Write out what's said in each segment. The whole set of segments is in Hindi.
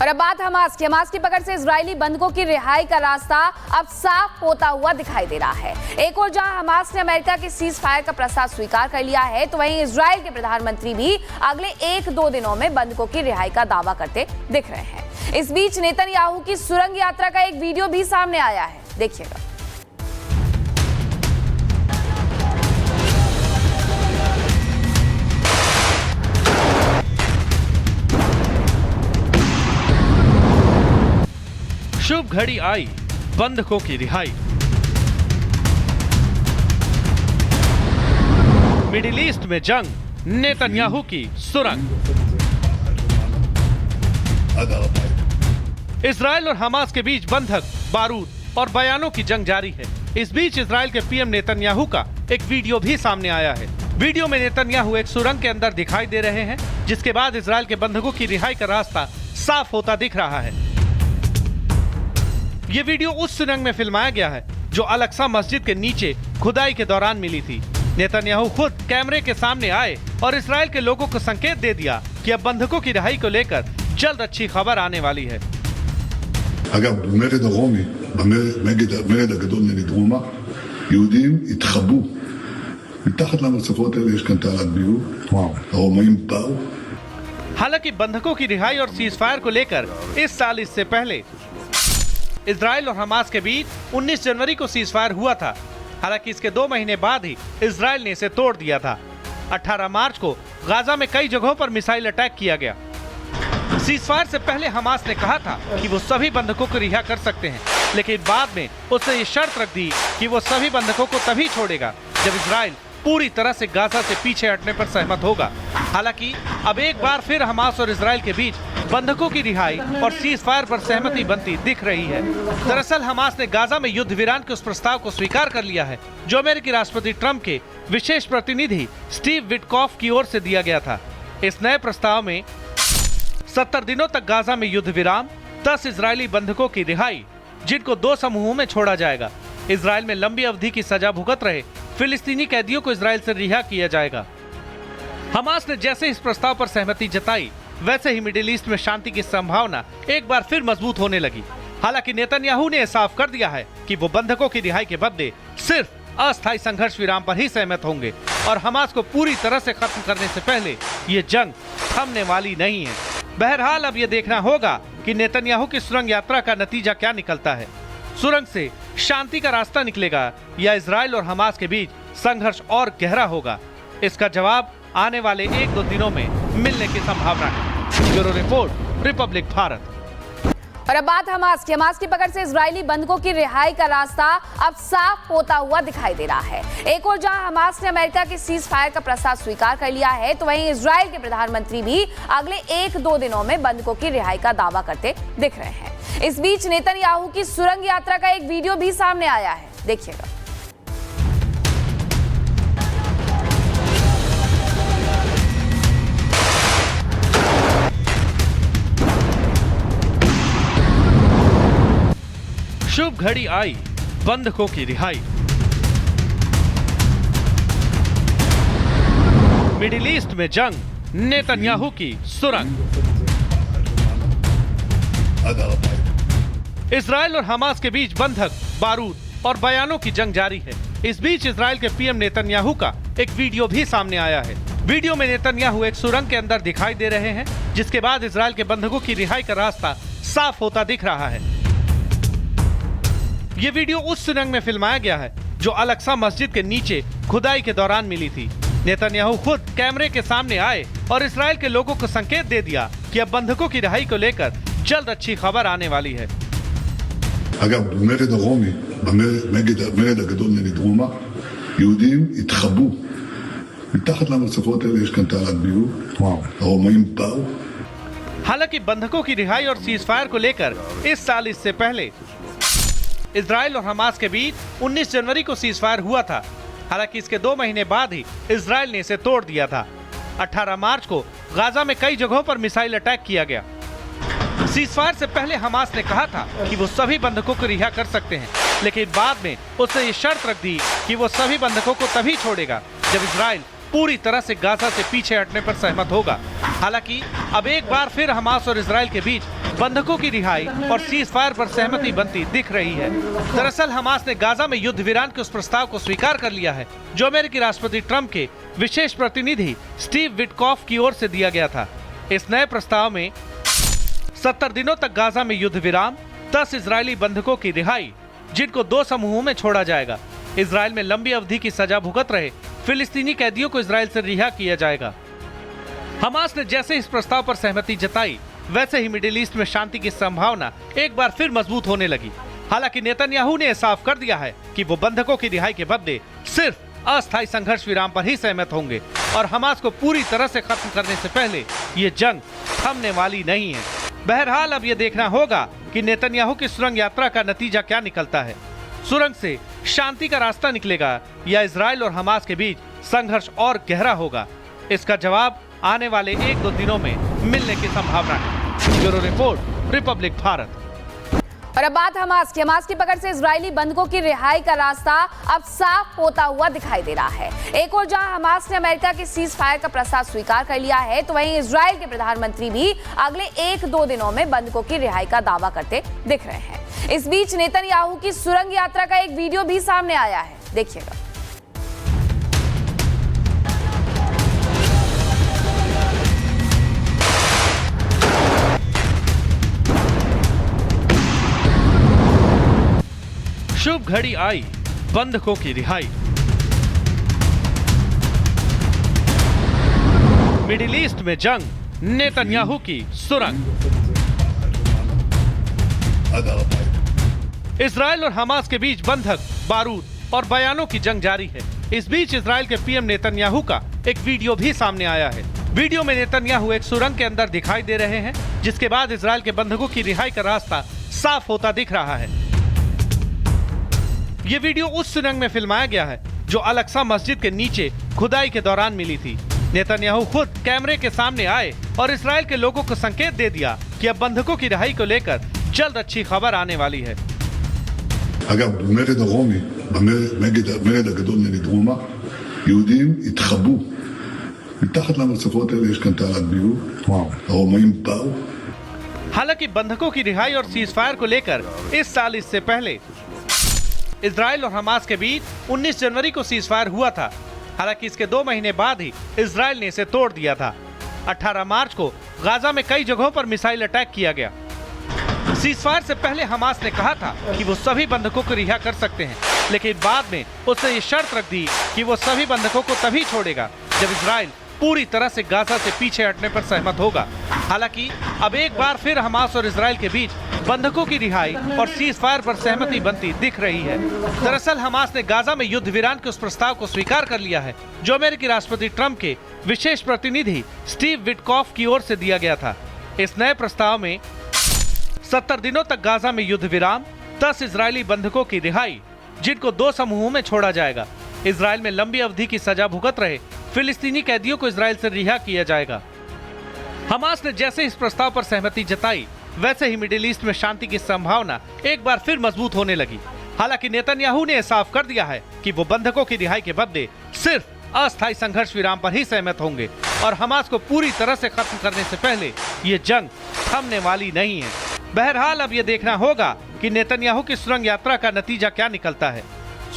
और अब बात हमास की पकड़ से इजरायली बंधकों की रिहाई का रास्ता अब साफ होता हुआ दिखाई दे रहा है। एक और जहां हमास ने अमेरिका के सीज फायर का प्रस्ताव स्वीकार कर लिया है, तो वहीं इजरायल के प्रधानमंत्री भी अगले 1-2 दिनों में बंधकों की रिहाई का दावा करते दिख रहे हैं। इस बीच नेतन्याहू की सुरंग यात्रा का एक वीडियो भी सामने आया है, देखिएगा। शुभ घड़ी आई, बंधकों की रिहाई। मिडिल ईस्ट में जंग, नेतन्याहू की सुरंग। इजरायल और हमास के बीच बंधक, बारूद और बयानों की जंग जारी है। इस बीच इजरायल के पीएम नेतन्याहू का एक वीडियो भी सामने आया है। वीडियो में नेतन्याहू एक सुरंग के अंदर दिखाई दे रहे हैं, जिसके बाद इजरायल के बंधकों की रिहाई का रास्ता साफ होता दिख रहा है। ये वीडियो उस सुरंग में फिल्माया गया है जो अल-अक्सा मस्जिद के नीचे खुदाई के दौरान मिली थी। नेतन्याहू खुद कैमरे के सामने आए और इजरायल के लोगों को संकेत दे दिया कि अब बंधकों की रिहाई को लेकर जल्द अच्छी खबर आने वाली है। אגב, במרד הרומי, במרד הגדול נגד רומא, יהודים התחבאו. מתחת למרצפות האלה יש כאן תעלת ביוב. הרומאים באו. हालांकि बंधकों की रिहाई और सीज फायर को लेकर इस साल इससे पहले इजरायल और हमास के बीच 19 जनवरी को सीज फायर हुआ था। हालांकि इसके 2 महीने बाद ही इजरायल ने इसे तोड़ दिया था। 18 मार्च को गाजा में कई जगहों पर मिसाइल अटैक किया गया। सीज फायर से पहले हमास ने कहा था कि वो सभी बंधकों को रिहा कर सकते हैं, लेकिन बाद में उसने ये शर्त रख दी कि वो सभी बंधकों को तभी छोड़ेगा जब इजरायल पूरी तरह से गाजा से पीछे हटने पर सहमत होगा। हालांकि अब एक बार फिर हमास और इजरायल के बीच बंधकों की रिहाई और सीज फायर पर सहमति बनती दिख रही है। दरअसल हमास ने गाजा में युद्ध विराम के उस प्रस्ताव को स्वीकार कर लिया है जो अमेरिकी राष्ट्रपति ट्रंप के विशेष प्रतिनिधि स्टीव विटकॉफ की ओर से दिया गया था। इस नए प्रस्ताव में 70 दिनों तक गाजा में युद्ध विराम, 10 इजरायली बंधकों की रिहाई, जिनको 2 समूहों में छोड़ा जाएगा। इजरायल में लंबी अवधि की सजा भुगत रहे फिलिस्तीनी कैदियों को इजरायल से रिहा किया जाएगा। हमास ने जैसे इस प्रस्ताव पर सहमति जताई, वैसे ही मिडिल ईस्ट में शांति की संभावना एक बार फिर मजबूत होने लगी। हालांकि नेतन्याहू ने साफ कर दिया है कि वो बंधकों की रिहाई के बदले सिर्फ अस्थायी संघर्ष विराम पर ही सहमत होंगे और हमास को पूरी तरह से खत्म करने से पहले ये जंग थमने वाली नहीं है। बहरहाल अब ये देखना होगा कि नेतन्याहू की सुरंग यात्रा का नतीजा क्या निकलता है। सुरंग से शांति का रास्ता निकलेगा या इजरायल और हमास के बीच संघर्ष और गहरा होगा, इसका जवाब आने वाले 1-2 दिनों में मिलने की संभावना है। Bureau report, Republic Bharat. और अब बात हमास की पकड़ से इजरायली बंधकों की रिहाई का रास्ता अब साफ होता हुआ दिखाई दे रहा है। एक और जहां हमास ने अमेरिका के सीज फायर का प्रस्ताव स्वीकार कर लिया है, तो वहीं इजरायल के प्रधानमंत्री भी अगले 1-2 दिनों में बंधकों की रिहाई का दावा करते दिख रहे हैं। इस बीच नेतन्याहू की सुरंग यात्रा का एक वीडियो भी सामने आया है, देखिएगा। शुभ घड़ी आई, बंधकों की रिहाई। मिडिल ईस्ट में जंग, नेतन्याहू की सुरंग। इजरायल और हमास के बीच बंधक, बारूद और बयानों की जंग जारी है। इस बीच इजरायल के पीएम नेतन्याहू का एक वीडियो भी सामने आया है। वीडियो में नेतन्याहू एक सुरंग के अंदर दिखाई दे रहे हैं, जिसके बाद इजरायल के बंधकों की रिहाई का रास्ता साफ होता दिख रहा है। ये वीडियो उस सुरंग में फिल्माया गया है जो अल-अक्सा मस्जिद के नीचे खुदाई के दौरान मिली थी। नेतन्याहू खुद कैमरे के सामने आए और इजरायल के लोगों को संकेत दे दिया कि अब बंधकों की रिहाई को लेकर जल्द अच्छी खबर आने वाली है। אגב, במרד הרומי, במרד הגדול נגד רומא, יהודים התחבאו. מתחת למרצפות האלה יש כאן תעלת ביוב. הרומאים באו. हालांकि बंधकों की रिहाई और सीज फायर को लेकर इस साल इससे पहले इजरायल और हमास के बीच 19 जनवरी को सीज फायर हुआ था। हालांकि इसके 2 महीने बाद ही इजरायल ने इसे तोड़ दिया था। 18 मार्च को गाजा में कई जगहों पर मिसाइल अटैक किया गया। सीज फायर से पहले हमास ने कहा था कि वो सभी बंधकों को रिहा कर सकते हैं, लेकिन बाद में उसने ये शर्त रख दी कि वो सभी बंधकों को तभी छोड़ेगा जब इजरायल पूरी तरह से गाजा से पीछे हटने पर सहमत होगा। हालांकि अब एक बार फिर हमास और इजराइल के बीच बंधकों की रिहाई और सीज फायर पर सहमति बनती दिख रही है। दरअसल हमास ने गाजा में युद्ध विराम के उस प्रस्ताव को स्वीकार कर लिया है जो अमेरिकी राष्ट्रपति ट्रंप के विशेष प्रतिनिधि स्टीव विटकॉफ की ओर से दिया गया था। इस नए प्रस्ताव में 70 दिनों तक गाजा में युद्ध विराम, 10 इजरायली बंधकों की रिहाई जिनको 2 समूहों में छोड़ा जाएगा। इजराइल में लंबी अवधि की सजा भुगत रहे फिलिस्तीनी कैदियों को इजराइल से रिहा किया जाएगा। हमास ने जैसे इस प्रस्ताव पर सहमति जताई वैसे ही मिडिल ईस्ट में शांति की संभावना एक बार फिर मजबूत होने लगी। हालांकि नेतन्याहू ने साफ कर दिया है कि वो बंधकों की रिहाई के बदले सिर्फ अस्थायी संघर्ष विराम पर ही सहमत होंगे और हमास को पूरी तरह से खत्म करने से पहले ये जंग थमने वाली नहीं है। बहरहाल अब ये देखना होगा कि नेतन्याहू की सुरंग यात्रा का नतीजा क्या निकलता है। सुरंग से शांति का रास्ता निकलेगा या इजराइल और हमास के बीच संघर्ष और गहरा होगा, इसका जवाब आने वाले 1-2 दिनों में मिलने की संभावना है। Bureau report, Republic Bharat. और अब बात हमास की पकड़ से इजरायली बंधकों की रिहाई का रास्ता अब साफ होता हुआ दिखाई दे रहा है। एक और जहां हमास ने अमेरिका के सीज फायर का प्रस्ताव स्वीकार कर लिया है, तो वहीं इजराइल के प्रधानमंत्री भी अगले 1-2 दिनों में बंधकों की रिहाई का दावा करते दिख रहे हैं। इस बीच नेतन्याहू की सुरंग यात्रा का एक वीडियो भी सामने आया है, देखिएगा। शुभ घड़ी आई, बंधकों की रिहाई। मिडिल ईस्ट में जंग, नेतन्याहू की सुरंग। इजराइल और हमास के बीच बंधक, बारूद और बयानों की जंग जारी है। इस बीच इजराइल के पीएम नेतन्याहू का एक वीडियो भी सामने आया है। वीडियो में नेतन्याहू एक सुरंग के अंदर दिखाई दे रहे हैं, जिसके बाद इजराइल के बंधकों की रिहाई का रास्ता साफ होता दिख रहा है। ये वीडियो उस सुरंग में फिल्माया गया है जो अल-अक्सा मस्जिद के नीचे खुदाई के दौरान मिली थी। नेतन्याहू खुद कैमरे के सामने आए और इजराइल के लोगों को संकेत दे दिया कि अब बंधकों की रिहाई को लेकर जल्द अच्छी खबर आने वाली है। אגב, במרד הרומי, במרד הגדול נגד רומא, יהודים התחבאו. מתחת למרצפות האלה יש כאן תעלת ביוב. הרומאים באו. हालांकि बंधकों की रिहाई और सीज फायर को लेकर इस साल इससे पहले इजराइल और हमास के बीच 19 जनवरी को सीज फायर हुआ था। हालांकि इसके 2 महीने बाद ही इजराइल ने इसे तोड़ दिया था। 18 मार्च को गाजा में कई जगहों पर मिसाइल अटैक किया गया। सीज फायर से पहले हमास ने कहा था कि वो सभी बंधकों को रिहा कर सकते हैं, लेकिन बाद में उसने ये शर्त रख दी कि वो सभी बंधकों को तभी छोड़ेगा जब इजराइल पूरी तरह से गाजा से पीछे हटने पर सहमत होगा। हालांकि अब एक बार फिर हमास और इजराइल के बीच बंधकों की रिहाई और सीज फायर पर सहमति बनती दिख रही है। दरअसल हमास ने गाजा में युद्ध विराम के उस प्रस्ताव को स्वीकार कर लिया है जो अमेरिकी राष्ट्रपति ट्रंप के विशेष प्रतिनिधि स्टीव विटकॉफ की ओर से दिया गया था। इस नए प्रस्ताव में 70 दिनों तक गाजा में युद्ध विराम, 10 इजरायली बंधकों की रिहाई जिनको 2 समूहों में छोड़ा जाएगा। इजराइल में लंबी अवधि की सजा भुगत रहे फिलिस्तीनी कैदियों को इजराइल से रिहा किया जाएगा। हमास ने जैसे इस प्रस्ताव पर सहमति जताई वैसे ही मिडिल ईस्ट में शांति की संभावना एक बार फिर मजबूत होने लगी। हालांकि नेतन्याहू ने साफ कर दिया है कि वो बंधकों की रिहाई के बदले सिर्फ अस्थायी संघर्ष विराम पर ही सहमत होंगे और हमास को पूरी तरह से खत्म करने से पहले ये जंग थमने वाली नहीं है। बहरहाल अब ये देखना होगा कि नेतन्याहू की सुरंग यात्रा का नतीजा क्या निकलता है।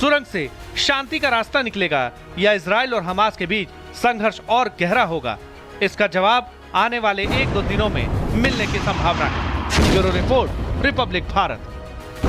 सुरंग से शांति का रास्ता निकलेगा या इजराइल और हमास के बीच संघर्ष और गहरा होगा, इसका जवाब आने वाले 1-2 दिनों में मिलने की संभावना है। Bureau report, Republic Bharat.